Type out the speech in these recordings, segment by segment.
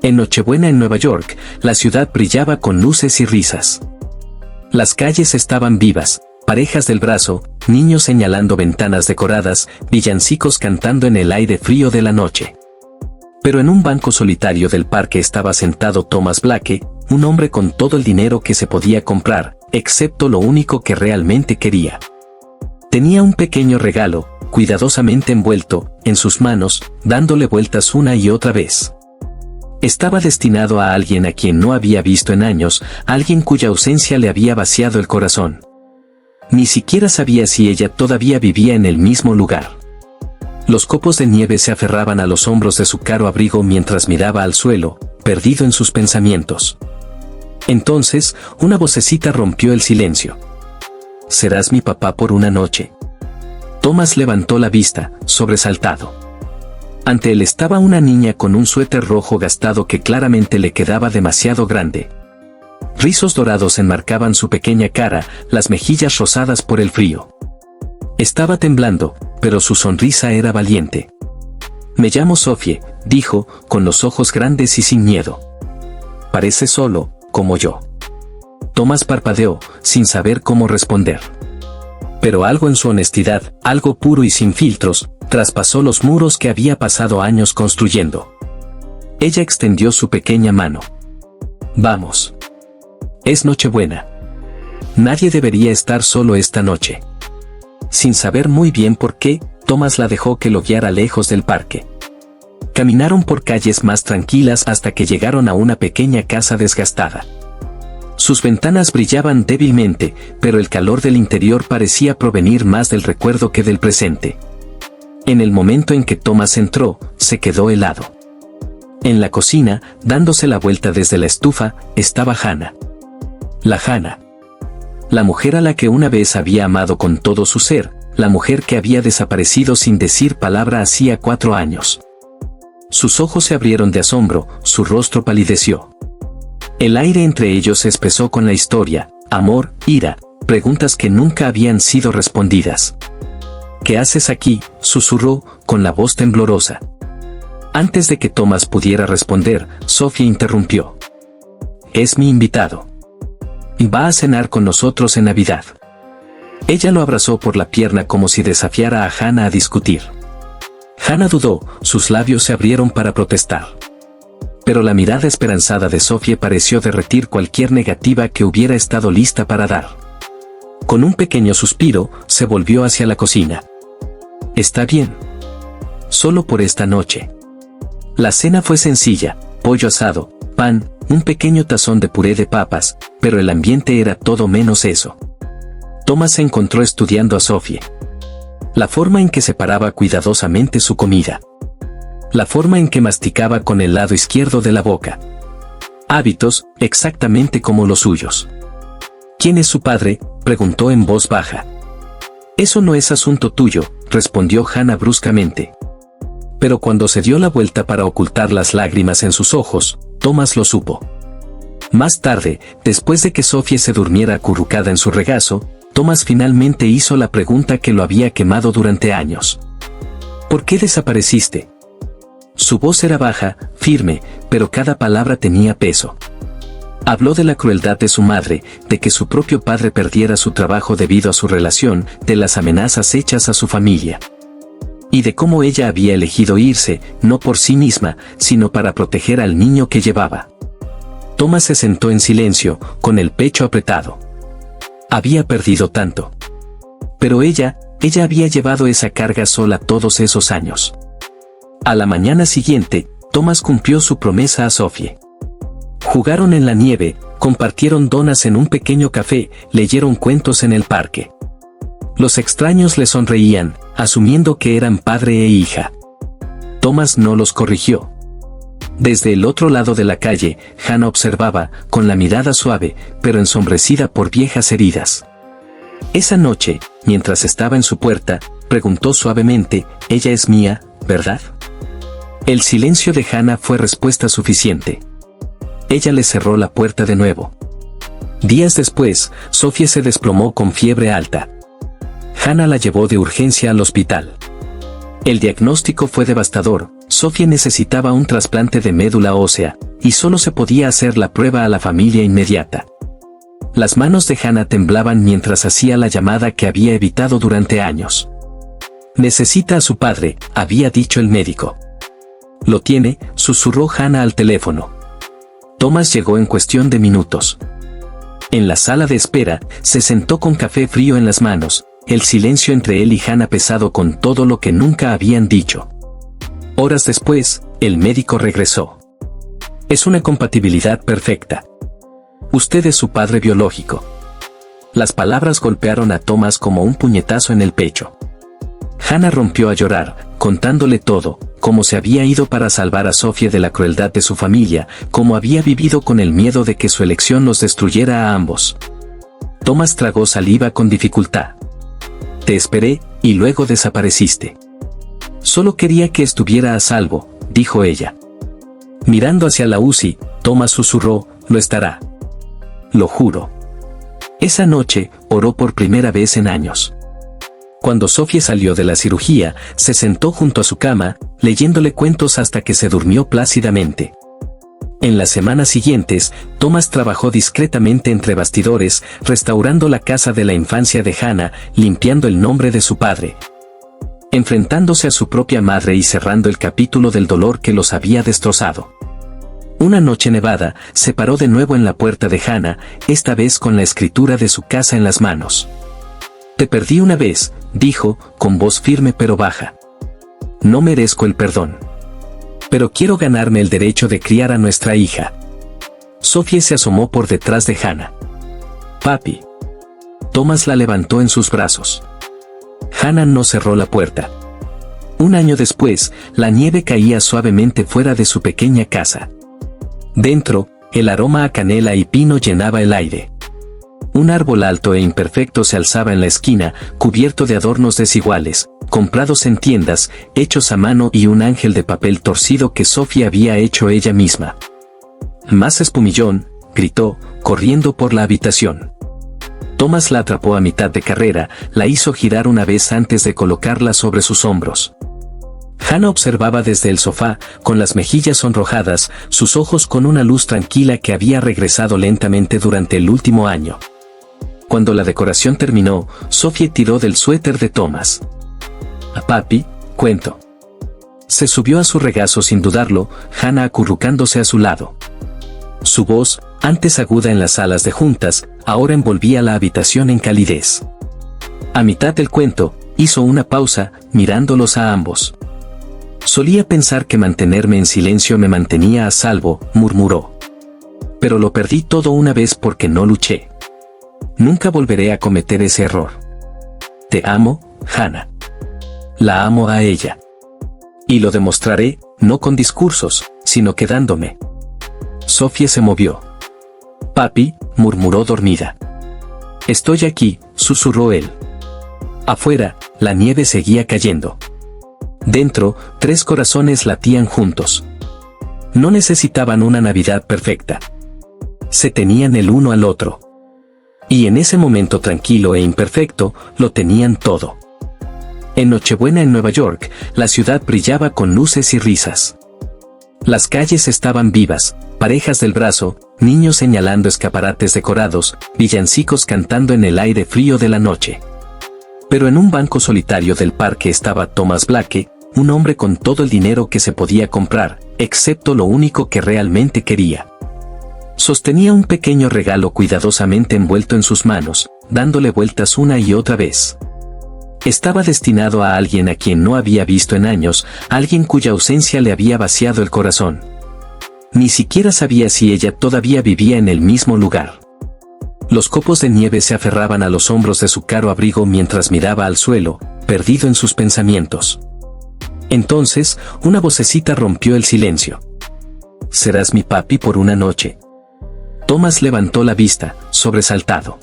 En Nochebuena en Nueva York, la ciudad brillaba con luces y risas. Las calles estaban vivas, parejas del brazo, niños señalando ventanas decoradas, villancicos cantando en el aire frío de la noche. Pero en un banco solitario del parque estaba sentado Thomas Blake, un hombre con todo el dinero que se podía comprar, excepto lo único que realmente quería. Tenía un pequeño regalo, cuidadosamente envuelto, en sus manos, dándole vueltas una y otra vez. Estaba destinado a alguien a quien no había visto en años, alguien cuya ausencia le había vaciado el corazón. Ni siquiera sabía si ella todavía vivía en el mismo lugar. Los copos de nieve se aferraban a los hombros de su caro abrigo mientras miraba al suelo, perdido en sus pensamientos. Entonces, una vocecita rompió el silencio. «¿Serás mi papá por una noche?» Thomas levantó la vista, sobresaltado. Ante él estaba una niña con un suéter rojo gastado que claramente le quedaba demasiado grande. Rizos dorados enmarcaban su pequeña cara, las mejillas rosadas por el frío. Estaba temblando, pero su sonrisa era valiente. «Me llamo Sophie», dijo, con los ojos grandes y sin miedo. «Parece solo, como yo». Thomas parpadeó, sin saber cómo responder. Pero algo en su honestidad, algo puro y sin filtros, traspasó los muros que había pasado años construyendo. Ella extendió su pequeña mano. «Vamos. Es Nochebuena. Nadie debería estar solo esta noche». Sin saber muy bien por qué, Thomas la dejó que lo guiara lejos del parque. Caminaron por calles más tranquilas hasta que llegaron a una pequeña casa desgastada. Sus ventanas brillaban débilmente, pero el calor del interior parecía provenir más del recuerdo que del presente. En el momento en que Thomas entró, se quedó helado. En la cocina, dándose la vuelta desde la estufa, estaba Hannah. La Hannah. La mujer a la que una vez había amado con todo su ser, la mujer que había desaparecido sin decir palabra hacía 4 años. Sus ojos se abrieron de asombro, su rostro palideció. El aire entre ellos se espesó con la historia, amor, ira, preguntas que nunca habían sido respondidas. «¿Qué haces aquí?», susurró, con la voz temblorosa. Antes de que Thomas pudiera responder, Sophie interrumpió. «Es mi invitado. Y va a cenar con nosotros en Navidad». Ella lo abrazó por la pierna como si desafiara a Hannah a discutir. Hannah dudó, sus labios se abrieron para protestar. Pero la mirada esperanzada de Sophie pareció derretir cualquier negativa que hubiera estado lista para dar. Con un pequeño suspiro, se volvió hacia la cocina. «Está bien. Solo por esta noche». La cena fue sencilla, pollo asado, pan, un pequeño tazón de puré de papas, pero el ambiente era todo menos eso. Thomas se encontró estudiando a Sophie. La forma en que separaba cuidadosamente su comida. La forma en que masticaba con el lado izquierdo de la boca. Hábitos, exactamente como los suyos. «¿Quién es su padre?», preguntó en voz baja. «Eso no es asunto tuyo», respondió Hannah bruscamente. Pero cuando se dio la vuelta para ocultar las lágrimas en sus ojos, Thomas lo supo. Más tarde, después de que Sophie se durmiera acurrucada en su regazo, Thomas finalmente hizo la pregunta que lo había quemado durante años. «¿Por qué desapareciste?». Su voz era baja, firme, pero cada palabra tenía peso. Habló de la crueldad de su madre, de que su propio padre perdiera su trabajo debido a su relación, de las amenazas hechas a su familia. Y de cómo ella había elegido irse, no por sí misma, sino para proteger al niño que llevaba. Thomas se sentó en silencio, con el pecho apretado. Había perdido tanto. Pero ella había llevado esa carga sola todos esos años. A la mañana siguiente, Thomas cumplió su promesa a Sophie. Jugaron en la nieve, compartieron donas en un pequeño café, leyeron cuentos en el parque. Los extraños le sonreían, asumiendo que eran padre e hija. Thomas no los corrigió. Desde el otro lado de la calle, Hannah observaba, con la mirada suave, pero ensombrecida por viejas heridas. Esa noche, mientras estaba en su puerta, preguntó suavemente, «¿Ella es mía, verdad?». El silencio de Hannah fue respuesta suficiente. Ella le cerró la puerta de nuevo. Días después, Sophie se desplomó con fiebre alta. Hannah la llevó de urgencia al hospital. El diagnóstico fue devastador, Sofía necesitaba un trasplante de médula ósea, y solo se podía hacer la prueba a la familia inmediata. Las manos de Hannah temblaban mientras hacía la llamada que había evitado durante años. Necesita a su padre, había dicho el médico. Lo tiene, susurró Hannah al teléfono. Thomas llegó en cuestión de minutos. En la sala de espera, se sentó con café frío en las manos, el silencio entre él y Hannah pesado con todo lo que nunca habían dicho. Horas después, el médico regresó. Es una compatibilidad perfecta. Usted es su padre biológico. Las palabras golpearon a Thomas como un puñetazo en el pecho. Hannah rompió a llorar, contándole todo, cómo se había ido para salvar a Sofía de la crueldad de su familia, cómo había vivido con el miedo de que su elección los destruyera a ambos. Thomas tragó saliva con dificultad. Te esperé, y luego desapareciste. Solo quería que estuviera a salvo, dijo ella. Mirando hacia la UCI, Thomas susurró, lo estará. Lo juro. Esa noche, oró por primera vez en años. Cuando Sofía salió de la cirugía, se sentó junto a su cama, leyéndole cuentos hasta que se durmió plácidamente. En las semanas siguientes, Thomas trabajó discretamente entre bastidores, restaurando la casa de la infancia de Hannah, limpiando el nombre de su padre, enfrentándose a su propia madre y cerrando el capítulo del dolor que los había destrozado. Una noche nevada, se paró de nuevo en la puerta de Hannah, esta vez con la escritura de su casa en las manos. Te perdí una vez, dijo, con voz firme pero baja. No merezco el perdón. Pero quiero ganarme el derecho de criar a nuestra hija. Sofía se asomó por detrás de Hannah. Papi. Thomas la levantó en sus brazos. Hannah no cerró la puerta. Un año después, la nieve caía suavemente fuera de su pequeña casa. Dentro, el aroma a canela y pino llenaba el aire. Un árbol alto e imperfecto se alzaba en la esquina, cubierto de adornos desiguales, comprados en tiendas, hechos a mano y un ángel de papel torcido que Sofía había hecho ella misma. Más espumillón, gritó, corriendo por la habitación. Thomas la atrapó a mitad de carrera, la hizo girar una vez antes de colocarla sobre sus hombros. Hannah observaba desde el sofá, con las mejillas sonrojadas, sus ojos con una luz tranquila que había regresado lentamente durante el último año. Cuando la decoración terminó, Sofía tiró del suéter de Thomas. A papi, cuento. Se subió a su regazo sin dudarlo, Hannah acurrucándose a su lado. Su voz, antes aguda en las salas de juntas, ahora envolvía la habitación en calidez. A mitad del cuento, hizo una pausa, mirándolos a ambos. Solía pensar que mantenerme en silencio me mantenía a salvo, murmuró. Pero lo perdí todo una vez porque no luché. Nunca volveré a cometer ese error. Te amo, Hannah. La amo a ella. Y lo demostraré, no con discursos, sino quedándome. Sofía se movió. Papi, murmuró dormida. Estoy aquí, susurró él. Afuera, la nieve seguía cayendo. Dentro, 3 corazones latían juntos. No necesitaban una Navidad perfecta. Se tenían el uno al otro. Y en ese momento tranquilo e imperfecto, lo tenían todo. En Nochebuena en Nueva York, la ciudad brillaba con luces y risas. Las calles estaban vivas, parejas del brazo, niños señalando escaparates decorados, villancicos cantando en el aire frío de la noche. Pero en un banco solitario del parque estaba Thomas Blake, un hombre con todo el dinero que se podía comprar, excepto lo único que realmente quería. Sostenía un pequeño regalo cuidadosamente envuelto en sus manos, dándole vueltas una y otra vez. Estaba destinado a alguien a quien no había visto en años, alguien cuya ausencia le había vaciado el corazón. Ni siquiera sabía si ella todavía vivía en el mismo lugar. Los copos de nieve se aferraban a los hombros de su caro abrigo mientras miraba al suelo, perdido en sus pensamientos. Entonces, una vocecita rompió el silencio. «Serás mi papi por una noche». Thomas levantó la vista, sobresaltado.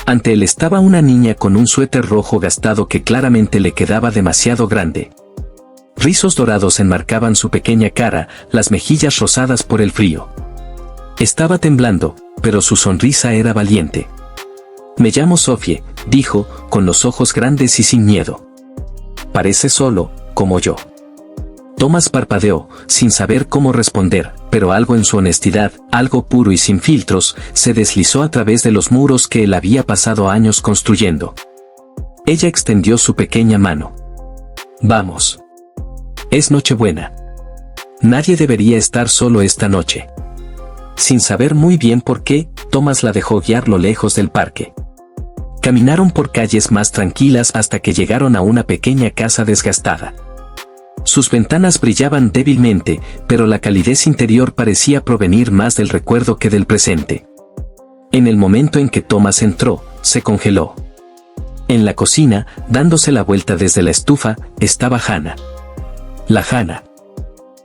Ante él estaba una niña con un suéter rojo gastado que claramente le quedaba demasiado grande. Rizos dorados enmarcaban su pequeña cara, las mejillas rosadas por el frío. Estaba temblando, pero su sonrisa era valiente. «Me llamo Sofía», dijo, con los ojos grandes y sin miedo. «Parece solo, como yo». Thomas parpadeó, sin saber cómo responder, pero algo en su honestidad, algo puro y sin filtros, se deslizó a través de los muros que él había pasado años construyendo. Ella extendió su pequeña mano. Vamos. Es Nochebuena. Nadie debería estar solo esta noche. Sin saber muy bien por qué, Thomas la dejó guiar lo lejos del parque. Caminaron por calles más tranquilas hasta que llegaron a una pequeña casa desgastada. Sus ventanas brillaban débilmente, pero la calidez interior parecía provenir más del recuerdo que del presente. En el momento en que Thomas entró, se congeló. En la cocina, dándose la vuelta desde la estufa, estaba Hannah. La Hannah.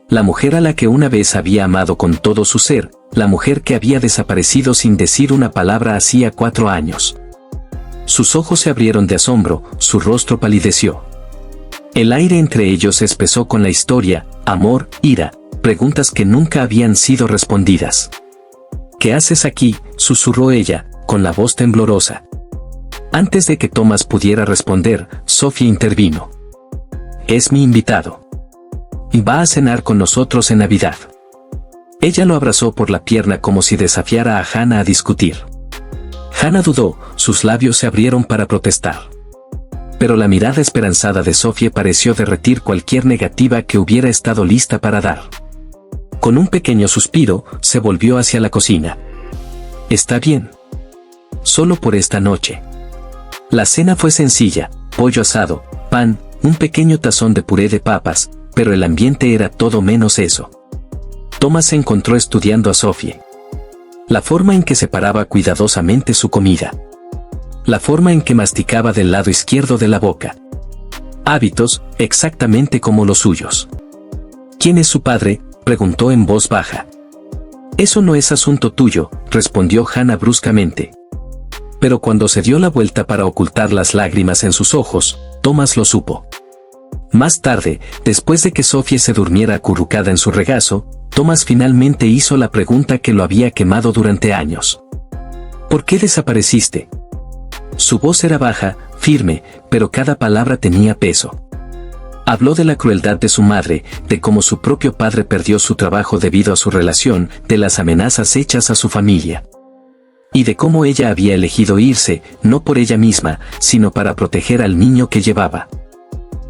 La mujer a la que una vez había amado con todo su ser, la mujer que había desaparecido sin decir una palabra hacía 4 años. Sus ojos se abrieron de asombro, su rostro palideció. El aire entre ellos se espesó con la historia, amor, ira, preguntas que nunca habían sido respondidas. ¿Qué haces aquí?, susurró ella, con la voz temblorosa. Antes de que Thomas pudiera responder, Sophie intervino. Es mi invitado. Va a cenar con nosotros en Navidad. Ella lo abrazó por la pierna como si desafiara a Hannah a discutir. Hannah dudó, sus labios se abrieron para protestar. Pero la mirada esperanzada de Sophie pareció derretir cualquier negativa que hubiera estado lista para dar. Con un pequeño suspiro, se volvió hacia la cocina. Está bien. Solo por esta noche. La cena fue sencilla, pollo asado, pan, un pequeño tazón de puré de papas, pero el ambiente era todo menos eso. Thomas se encontró estudiando a Sophie. La forma en que separaba cuidadosamente su comida. La forma en que masticaba del lado izquierdo de la boca. Hábitos, exactamente como los suyos. ¿Quién es su padre?, preguntó en voz baja. Eso no es asunto tuyo, respondió Hannah bruscamente. Pero cuando se dio la vuelta para ocultar las lágrimas en sus ojos, Thomas lo supo. Más tarde, después de que Sophie se durmiera acurrucada en su regazo, Thomas finalmente hizo la pregunta que lo había quemado durante años. ¿Por qué desapareciste? Su voz era baja, firme, pero cada palabra tenía peso. Habló de la crueldad de su madre, de cómo su propio padre perdió su trabajo debido a su relación, de las amenazas hechas a su familia. Y de cómo ella había elegido irse, no por ella misma, sino para proteger al niño que llevaba.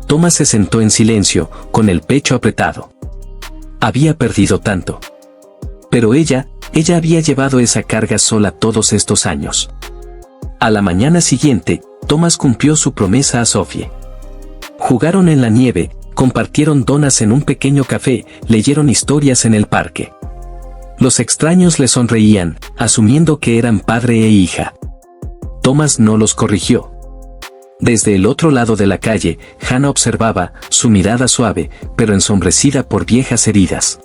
Thomas se sentó en silencio, con el pecho apretado. Había perdido tanto. Pero ella había llevado esa carga sola todos estos años. A la mañana siguiente, Thomas cumplió su promesa a Sophie. Jugaron en la nieve, compartieron donas en un pequeño café, leyeron historias en el parque. Los extraños le sonreían, asumiendo que eran padre e hija. Thomas no los corrigió. Desde el otro lado de la calle, Hannah observaba, su mirada suave, pero ensombrecida por viejas heridas.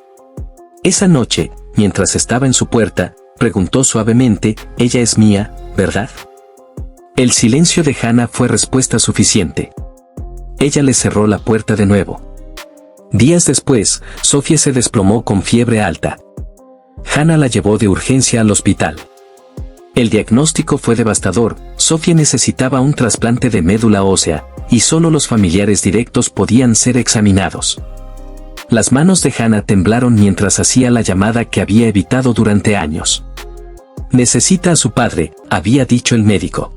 Esa noche, mientras estaba en su puerta, preguntó suavemente, «¿Ella es mía, verdad?» El silencio de Hannah fue respuesta suficiente. Ella le cerró la puerta de nuevo. Días después, Sophie se desplomó con fiebre alta. Hannah la llevó de urgencia al hospital. El diagnóstico fue devastador, Sophie necesitaba un trasplante de médula ósea, y solo los familiares directos podían ser examinados. Las manos de Hannah temblaron mientras hacía la llamada que había evitado durante años. Necesita a su padre, había dicho el médico.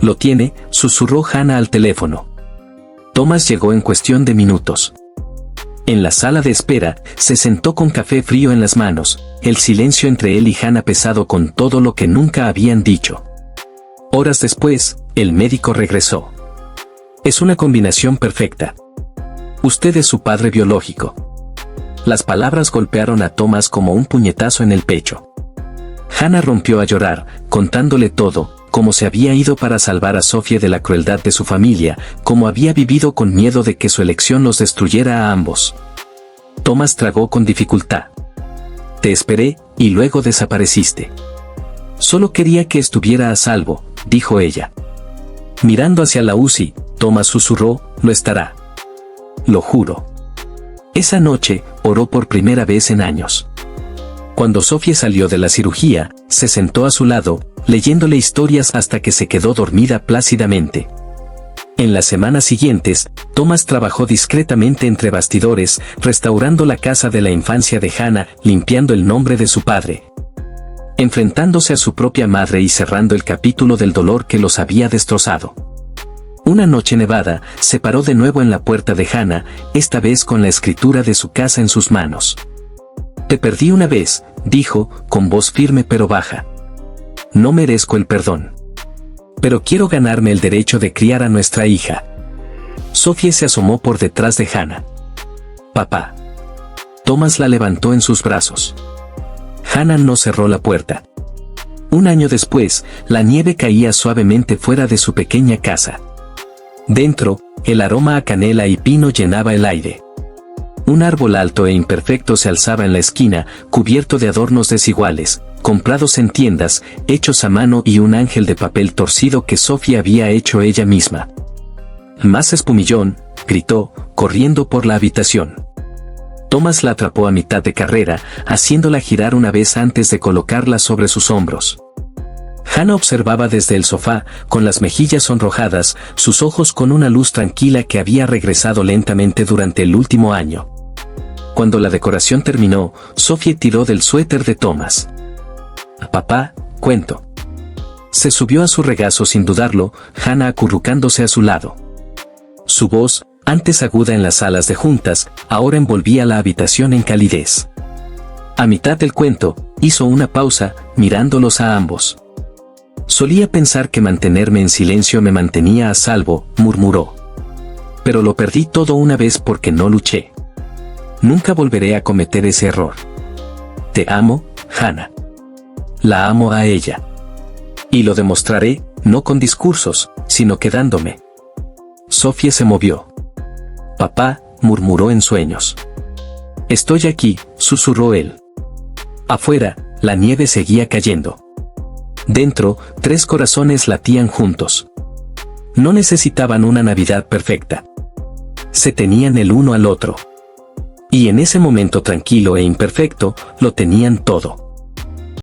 Lo tiene, susurró Hannah al teléfono. Thomas llegó en cuestión de minutos. En la sala de espera, se sentó con café frío en las manos, el silencio entre él y Hannah pesado con todo lo que nunca habían dicho. Horas después, el médico regresó. Es una combinación perfecta. Usted es su padre biológico. Las palabras golpearon a Thomas como un puñetazo en el pecho. Hannah rompió a llorar, contándole todo, cómo se había ido para salvar a Sophie de la crueldad de su familia, cómo había vivido con miedo de que su elección los destruyera a ambos. Thomas tragó con dificultad. Te esperé, y luego desapareciste. Solo quería que estuviera a salvo, dijo ella. Mirando hacia la UCI, Thomas susurró, lo estará. Lo juro. Esa noche, oró por primera vez en años. Cuando Sophie salió de la cirugía, se sentó a su lado, leyéndole historias hasta que se quedó dormida plácidamente. En las semanas siguientes, Thomas trabajó discretamente entre bastidores, restaurando la casa de la infancia de Hannah, limpiando el nombre de su padre, enfrentándose a su propia madre y cerrando el capítulo del dolor que los había destrozado. Una noche nevada, se paró de nuevo en la puerta de Hannah, esta vez con la escritura de su casa en sus manos. «Te perdí una vez», dijo, con voz firme pero baja. «No merezco el perdón. Pero quiero ganarme el derecho de criar a nuestra hija». Sophie se asomó por detrás de Hannah. «Papá». Thomas la levantó en sus brazos. Hannah no cerró la puerta. Un año después, la nieve caía suavemente fuera de su pequeña casa. Dentro, el aroma a canela y pino llenaba el aire. Un árbol alto e imperfecto se alzaba en la esquina, cubierto de adornos desiguales, comprados en tiendas, hechos a mano, y un ángel de papel torcido que Sophie había hecho ella misma. «Más espumillón», gritó, corriendo por la habitación. Thomas la atrapó a mitad de carrera, haciéndola girar una vez antes de colocarla sobre sus hombros. Hannah observaba desde el sofá, con las mejillas sonrojadas, sus ojos con una luz tranquila que había regresado lentamente durante el último año. Cuando la decoración terminó, Sophie tiró del suéter de Thomas. «Papá, cuento». Se subió a su regazo sin dudarlo, Hannah acurrucándose a su lado. Su voz, antes aguda en las salas de juntas, ahora envolvía la habitación en calidez. A mitad del cuento, hizo una pausa, mirándolos a ambos. «Solía pensar que mantenerme en silencio me mantenía a salvo», murmuró. «Pero lo perdí todo una vez porque no luché. Nunca volveré a cometer ese error. Te amo, Hannah. La amo a ella. Y lo demostraré, no con discursos, sino quedándome». Sophie se movió. «Papá», murmuró en sueños. «Estoy aquí», susurró él. Afuera, la nieve seguía cayendo. Dentro, 3 corazones latían juntos. No necesitaban una Navidad perfecta. Se tenían el uno al otro. Y en ese momento tranquilo e imperfecto, lo tenían todo.